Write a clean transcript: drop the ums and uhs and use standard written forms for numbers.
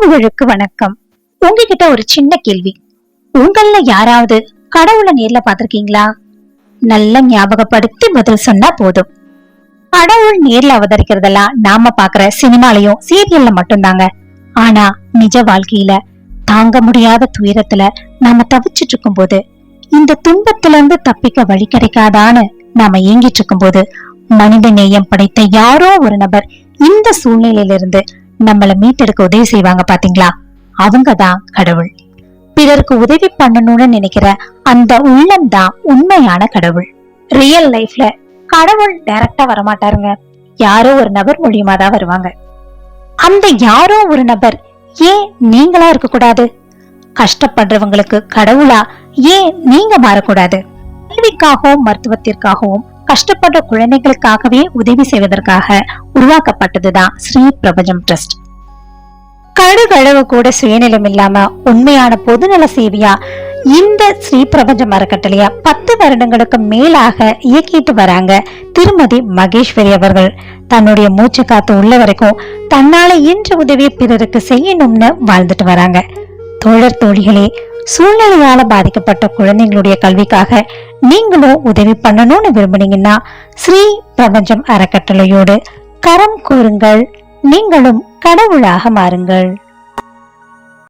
உறவுகளுக்கு வணக்கம். உங்ககிட்ட ஒரு சின்ன கேள்வி. உங்கள யாராவது கடவுளை நேர்ல பாத்திருக்கீங்களா? நல்ல ஞாபகப்படுத்தி பதில் சொன்னா போதும். கடவுள் நேர்ல அவதரிக்கிறதெல்லாம் நாம பாக்குற சினிமாலையும் சீரியல்ல மட்டும்தாங்க. ஆனா நிஜ வாழ்க்கையில தாங்க முடியாத துயரத்துல நாம தவிச்சிட்டு இருக்கும் போது, இந்த துன்பத்துல இருந்து தப்பிக்க வழி கிடைக்காதான்னு நாம ஏங்கிட்டு இருக்கும் போது, மனித நேயம் படைத்த யாரோ ஒரு நபர் இந்த சூழ்நிலையிலிருந்து நம்மள மீட்டெடுக்க உதவி செய்வாங்க பாத்தீங்களா? அவங்கதான் கடவுள். பிறருக்கு உதவி பண்ணணும்னு நினைக்கிற அந்த உள்ளம் தான் உண்மையான கடவுள். ரியல் லைஃப்ல கடவுள் டைரக்டா வரமாட்டாருங்க. யாரோ ஒரு நபர் மூலியமா தான் வருவாங்க. அந்த யாரோ ஒரு நபர் ஏன் நீங்களா இருக்க கூடாது? கஷ்டப்படுறவங்களுக்கு கடவுளா ஏன் நீங்க மாறக்கூடாது? கல்விக்காகவும் மருத்துவத்திற்காகவும் கஷ்டப்படுற குழந்தைகளுக்காகவே உதவி செய்வதற்காக உருவாக்கப்பட்டதுதான் ஸ்ரீ பிரபஞ்சம் ட்ரஸ்ட். கடுகளவு கூட சுயநலம் இல்லாம உண்மையான பொதுநல சேவையா இந்த ஸ்ரீ பிரபஞ்சம் அறக்கட்டளைய 10 வருடங்களுக்கு மேலாக இயக்கிட்டு வராங்க திருமதி மகேஸ்வரி அவர்கள். தன்னுடைய மூச்சு காத்து உள்ள வரைக்கும் தன்னால இன்று உதவி பிறருக்கு செய்யணும்னு வாழ்ந்துட்டு வராங்க. தோழர் தோழிகளே, சூழ்நிலையால பாதிக்கப்பட்ட குழந்தைங்களுடைய கல்விக்காக நீங்களும் உதவி பண்ணணும்னு விரும்புனீங்கன்னா ஸ்ரீ பிரபஞ்சம் அறக்கட்டளையோடு கரம் கூறுங்கள். நீங்களும் கடவுளாக மாறுங்கள்.